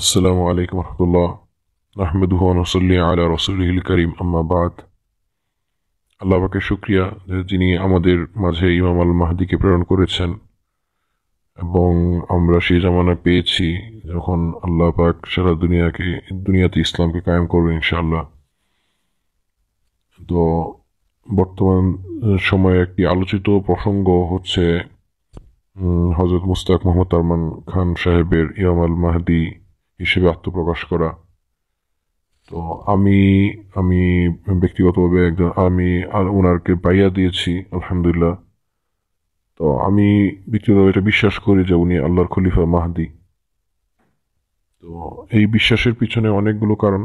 আসসালামু আলাইকুম রহমতুল্লাহ নাহমেদুহু ওয়া নুসাল্লি আলা রাসূলিহিল কারীম আম্মা বাদ। আল্লাহ পাকের শুকরিয়া যে যিনি আমাদের মাঝে ইমাম আল মাহদিকে প্রেরণ করেছেন এবং আমরা সেই জামানা পেয়েছি যখন আল্লাহ পাক সারা দুনিয়াতে ইসলামকে কায়েম করবেন ইনশাআল্লাহ। তো বর্তমান সময়ে একটি আলোচিত প্রসঙ্গ হচ্ছে হযরত মুশতাক মোহাম্মদ আরমান খান সাহেবের ইমাম আল মাহদি হিসেবে আত্মপ্রকাশ করা। তো আমি আমি ব্যক্তিগতভাবে ওনারকে বাইয়া দিয়েছি আলহামদুলিল্লাহ। তো আমি ব্যক্তিগতভাবে এটা বিশ্বাস করি যে উনি আল্লাহর খলিফা মাহদি। তো এই বিশ্বাসের পিছনে অনেকগুলো কারণ,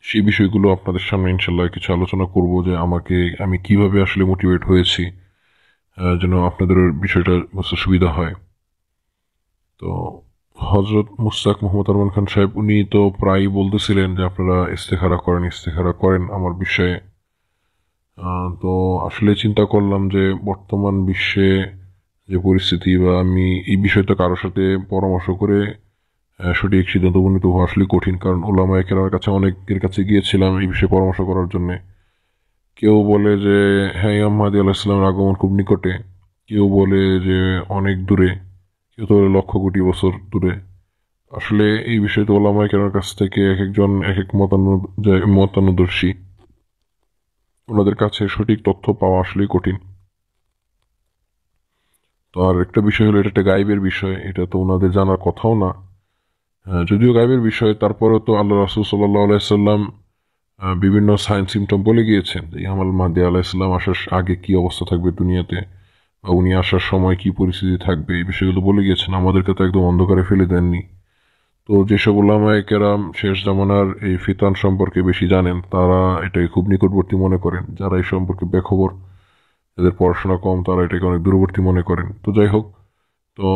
সেই বিষয়গুলো আপনাদের সামনে ইনশাল্লাহ কিছু আলোচনা করব যে আমি কিভাবে আসলে মোটিভেট হয়েছি, যেন আপনাদের বিষয়টা বুঝতে সুবিধা হয়। তো হজরত মুশতাক মোহাম্মদ আরমান খান সাহেব উনি তো প্রায়ই বলতেছিলেন যে আপনারা ইস্তেখারা করেন আমার বিষয়ে। তো আসলে চিন্তা করলাম যে বর্তমান বিশ্বে যে পরিস্থিতি, বা আমি এই বিষয়টা কারোর সাথে পরামর্শ করে সঠিক সিদ্ধান্ত উপনীত হওয়া আসলে কঠিন, কারণ ওলামায়ে কেরামের কাছে অনেকের কাছে গিয়েছিলাম এই বিষয়ে পরামর্শ করার জন্য। কেউ বলে যে হ্যাঁ ইমাম মাহদী আলাইহিস সালামের আগমন খুব নিকটে, কেউ বলে যে অনেক দূরে, কেউ তো বলে লক্ষ কোটি বছর দূরে। আসলে এই বিষয়টা ওলামায়ে কেরামের কাছ থেকে এক একজন এক এক মতানুদর্শী, ওনাদের কাছে সঠিক তথ্য পাওয়া আসলেই কঠিন। তো আর একটা বিষয় হলো এটা একটা গায়েবের বিষয়, এটা তো ওনাদের জানার কথাও না। যদিও গায়েবের বিষয়, তারপরেও তো আল্লাহ রাসূল সাল্লাল্লাহু আলাইহি সাল্লাম বিভিন্ন সাইন সিমটম বলে গিয়েছেন যে ইমাম আল মাহদী আলাইহিস সালাম আসার আগে কি অবস্থা থাকবে দুনিয়াতে, বা উনি আসার সময় কি পরিস্থিতি থাকবে, এই বিষয়গুলো বলে গিয়েছেন। আমাদেরকে তো একদম অন্ধকারে ফেলে দেননি। তো যেসব উলামায়ে কেরাম শেষ জামানার এই ফিতান সম্পর্কে বেশি জানেন, তারা এটাকে খুব নিকটবর্তী মনে করেন। যারা এই সম্পর্কে বেখবর, যাদের পড়াশোনা কম, তারা এটাকে অনেক দূরবর্তী মনে করেন। তো যাই হোক, তো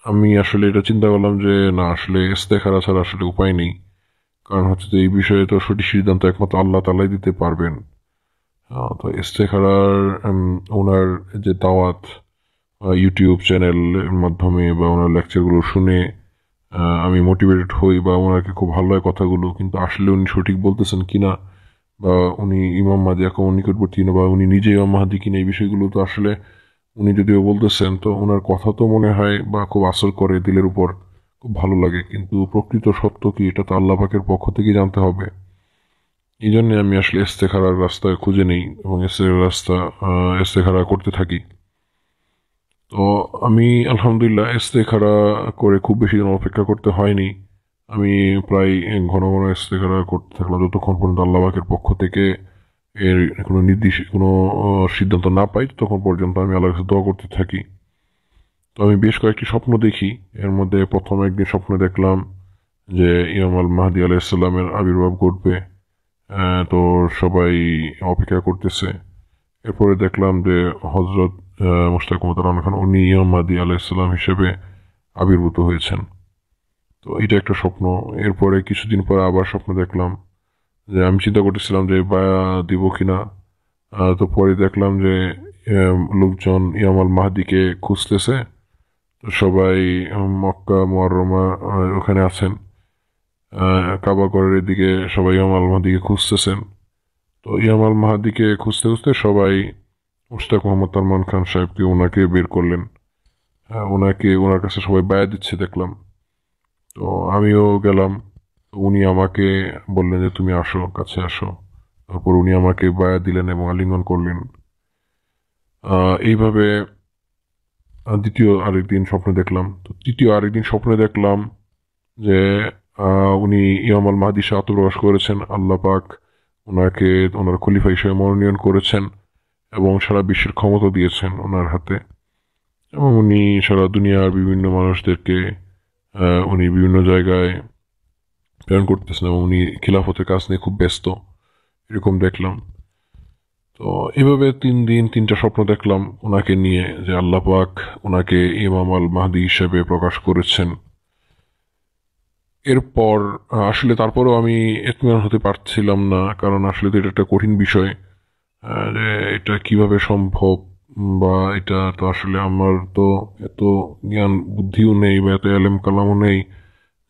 আমি আসলে এটা চিন্তা করলাম যে না, আসলে ইস্তেখারা ছাড়া আসলে উপায় নেই। কারণ হচ্ছে যে এই বিষয়ে তো সঠিক সিদ্ধান্ত একমাত্র আল্লাহ তাআলাই দিতে পারবেন। তো ইস্তেখারার ওনার যে দাওয়াত ইউটিউব চ্যানেলের মাধ্যমে বা ওনার লেকচারগুলো শুনে আমি মোটিভেটেড হই, বা ওনাকে খুব ভালো লাগে কথাগুলো, কিন্তু আসলে উনি সঠিক বলতেছেন কিনা, বা উনি ইমাম মাহদী এখন নিকটবর্তী কিনা, বা উনি নিজে ইমাম মাহদী কিনা, এই বিষয়গুলো তো আসলে উনি যদিও বলতেছেন তো ওনার কথা তো মনে হয় বা খুব আসর করে দিলের উপর, খুব ভালো লাগে, কিন্তু প্রকৃত সত্য কি এটা তো আল্লাহ পাকের পক্ষ থেকে জানতে হবে। এই জন্য আমি আসলে ইস্তেখারার রাস্তা খুঁজে নেই এবং ইস্তেখারা করতে থাকি। তো আমি আলহামদুলিল্লাহ ইস্তেখারা করে খুব বেশি দিন অপেক্ষা করতে হয়নি। আমি প্রায় ঘন ঘন ইস্তেখারা করতে থাকলাম যতক্ষণ পর্যন্ত আল্লাহ পাকের পক্ষ থেকে এর কোনো নির্দিষ্ট কোনো সিদ্ধান্ত না পাই, তখন পর্যন্ত আমি আল্লাহর কাছে দোয়া করতে থাকি। তো আমি বেশ কয়েকটি স্বপ্ন দেখি। এর মধ্যে প্রথম একদিন স্বপ্নে দেখলাম যে ইমাম আল মাহদী আলাইহিস সালামের আবির্ভাব ঘটবে। তো সবাই অপেক্ষা করতেছে। এরপরে দেখলাম যে হজরত মুশতাক মোহাম্মদ আরমান খান উনি ইমাম মাহদী আলাইহিস সালাম হিসেবে আবির্ভূত হয়েছেন। তো এটা একটা স্বপ্ন। এরপরে কিছুদিন পরে আবার স্বপ্ন দেখলাম যে আমি চিন্তা করতেছিলাম যে বায়া দিব কিনা। তো পরে দেখলাম যে লোকজন ইমাম আল মাহদিকে খুঁজতেছে। তো সবাই মক্কা মুআররমা ওখানে আছেন, কাবা ঘরের এদিকে সবাই ইমাম আল মাহদিকে খুঁজতেছেন। তো ইমাম আল মাহদিকে খুঁজতে খুঁজতে সবাই মুশতাক মোহাম্মদ আরমান খান সাহেবকে ওনাকে বের করলেন। ওনার কাছে সবাই বায়া দিচ্ছে দেখলাম। তো আমিও গেলাম। তো উনি আমাকে বললেন যে তুমি আসো, কাছে আসো। তারপর উনি আমাকে বায়া দিলেন এবং আলিঙ্গন করলেন। এইভাবে দ্বিতীয় আরেকদিন স্বপ্নে দেখলাম। তো তৃতীয় আরেকদিন স্বপ্নে দেখলাম যে উনি ইমাম আল মাহদী হিসেবে আত্মপ্রকাশ করেছেন। আল্লাহ পাক ওনাকে ওনার খলিফা হিসেবে মনোনয়ন করেছেন এবং সারা বিশ্বের ক্ষমতা দিয়েছেন ওনার হাতে, এবং উনি সারা দুনিয়ার বিভিন্ন মানুষদেরকে উনি বিভিন্ন জায়গায় প্রেরণ করতেছেন, এবং উনি খিলাফতের কাজ নিয়ে খুব ব্যস্ত, এরকম দেখলাম। তো এভাবে 3 দিন 3টা স্বপ্ন দেখলাম ওনাকে নিয়ে, যে আল্লাহ পাক ওনাকে ইমাম আল মাহদী হিসেবে প্রকাশ করেছেন। এরপর আসলে তারপরেও আমি ইতমিনান হতে পারছিলাম না, কারণ আসলে তো এটা একটা কঠিন বিষয়। যে এটা কিভাবে সম্ভব, বা এটা তো আসলে আমার তো এত জ্ঞান বুদ্ধিও নেই বা এত এলেম কালামও নেই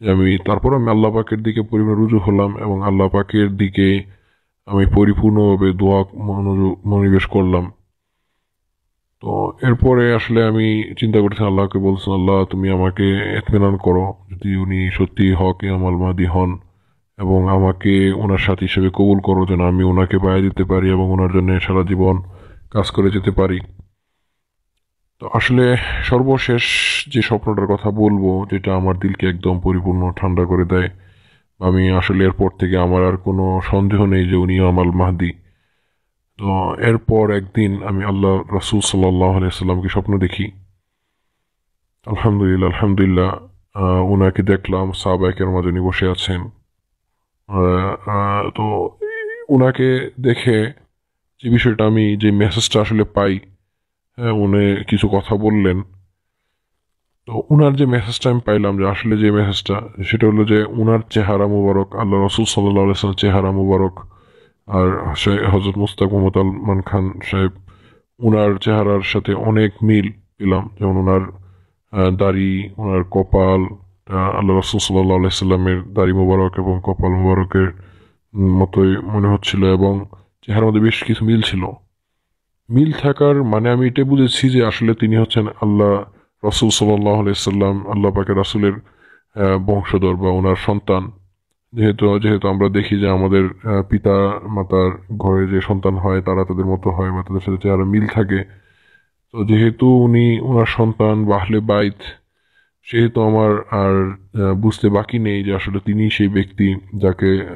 আমি আল্লাহ পাকের দিকে পরিপূর্ণ রুজু হলাম এবং আল্লাহ পাকের দিকে আমি পরিপূর্ণভাবে দোয়া মনোনিবেশ করলাম। তো এরপরে আসলে আমি চিন্তা করছিলাম, আল্লাহকে বলছেন, আল্লাহ তুমি আমাকে ইতমিনান করো যদি উনি সত্যি হক ইমাম আল মাহদী হন, এবং আমাকে ওনার সাথী হিসেবে কবুল করো যেন আমি ওনাকে বায়া দিতে পারি এবং ওনার জন্য সারা জীবন কাজ করে যেতে পারি। তো আসলে সর্বশেষ যে স্বপ্নটার কথা বলবো, যেটা আমার দিলকে একদম পরিপূর্ণ ঠান্ডা করে দেয়, আমি আসলে এরপর থেকে আমার আর কোনো সন্দেহ নেই যে উনি ইমাম আল মাহদী। তো এরপর একদিন আমি আল্লাহ রাসূল সাল্লাল্লাহু আলাইহি সাল্লামকে স্বপ্ন দেখি। আলহামদুলিল্লাহ উনাকে দেখলাম সাহাবায়ে মাঝে উনি বসে আছেন। তো উনাকে দেখে যে বিষয়টা, আমি যে মেসেজটা আসলে পাই, হ্যাঁ উনি কিছু কথা বললেন। তো উনার যে মেসেজটা আমি পাইলাম, যে আসলে যে মেসেজটা, সেটা হলো যে উনার চেহারা মুবারক, আল্লাহ রাসূল সাল্লাল্লাহু আলাইহি ওয়াসাল্লামের চেহারা মুবারক আর হযরত মুস্তাক মোহাম্মদ আলমান খান সাহেব, উনার চেহারার সাথে অনেক মিল পেলাম। যেমন উনার দাড়ি, ওনার কপাল, আল্লাহ রাসূল সাল্লাল্লাহু আলাইহি সাল্লামের দাড়ি মুবারক এবং কপাল মুবারকের মতোই মনে হচ্ছিল, এবং চেহারার মধ্যে বেশ কিছু মিল ছিল। মিল থাকার মানে আমি এটা বুঝেছি যে আসলে তিনি হচ্ছেন আল্লাহ রাসূল সাল্লাল্লাহু আলাইহি সাল্লাম, আল্লাহ পাকের রাসূলের বংশধর বা ওনার সন্তান। যেহেতু যেহেতু আমরা দেখি যে আমাদের পিতা মাতার ঘরে যে সন্তান হয় তারা তাদের মতো হয় বা তাদের সাথে চেহারা মিল থাকে। তো যেহেতু উনি ওনার সন্তান বা আহলে বাইত, সেহেতু আমার আর বুঝতে বাকি নেই যে আসলে তিনি সেই ব্যক্তি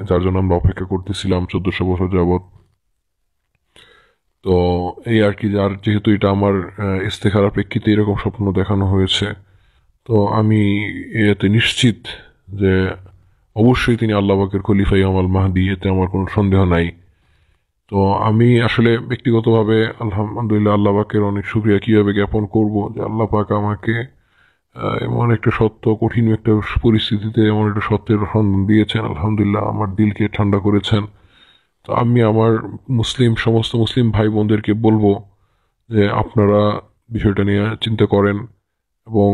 যার জন্য আমরা অপেক্ষা করতেছিলাম 1400 বছর যাবৎ। তো এই আর কি, আর যেহেতু এটা আমার ইস্তেখারার প্রেক্ষিতে এরকম স্বপ্ন দেখানো হয়েছে, তো আমি এতে নিশ্চিত যে অবশ্যই তিনি আল্লাহ পাকের খলিফা ইমাম আল মাহদী, এতে আমার কোনো সন্দেহ নাই। তো আমি আসলে ব্যক্তিগতভাবে আলহামদুলিল্লাহ আল্লাহ পাকের অনেক শুকরিয়া কিভাবে জ্ঞাপন করব যে আল্লাহ পাক আমাকে এমন একটা কঠিন একটা পরিস্থিতিতে এমন একটা সত্যের সন্ধান দিয়েছেন। আলহামদুলিল্লাহ আমার দিলকে ঠান্ডা করেছেন। তো আমি আমার সমস্ত মুসলিম ভাই বোনদেরকে বলবো যে আপনারা বিষয়টা নিয়ে চিন্তা করেন এবং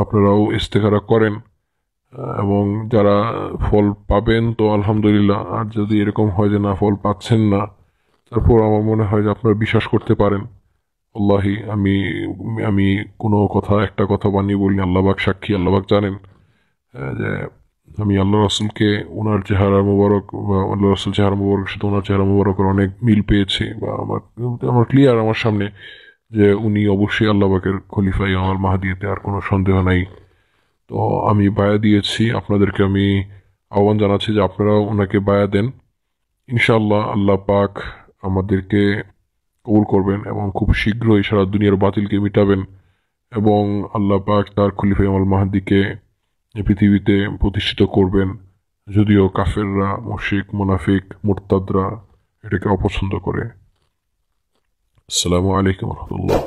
আপনারাও ইস্তেখারা করেন, এবং যারা ফল পাবেন তো আলহামদুলিল্লাহ, আর যদি এরকম হয় যে না, ফল পাচ্ছেন না, তারপর আমার মনে হয় যে আপনারা বিশ্বাস করতে পারেন। আল্লাহি আমি আমি কোনো একটা কথা বানিয়ে বলিনি, আল্লাহবাক সাক্ষী, আল্লাহবাক জানেন যে আমি আল্লাহ রাসূলকে ওনার চেহারা মুবারক বা আল্লাহ রাসূল চেহারা মুবারকের সাথে ওনার চেহারা মুবারকের অনেক মিল পেয়েছি, বা আমার ক্লিয়ার আমার সামনে যে উনি অবশ্যই আল্লাহ পাকের খলিফা ইমাম মাহদী, এতে আর কোনো সন্দেহ নাই। তো আমি বায়া দিয়েছি, আপনাদেরকে আমি আহ্বান জানাচ্ছি যে আপনারাও ওনাকে বায়া দেন। ইনশাআল্লাহ আল্লাহ পাক আমাদেরকে কবুল করবেন এবং খুব শীঘ্রই সারা দুনিয়ার বাতিলকে মিটাবেন, এবং আল্লাহ পাক তার খলিফা ইমাম মাহদীকে এই পৃথিবীতে প্রতিষ্ঠিত করবেন, যদিও কাফেররা, মুশরিক, মুনাফিক, মুরতাদরা এটাকে অপছন্দ করে। আসসালামু আলাইকুম রহমতুল্লাহ।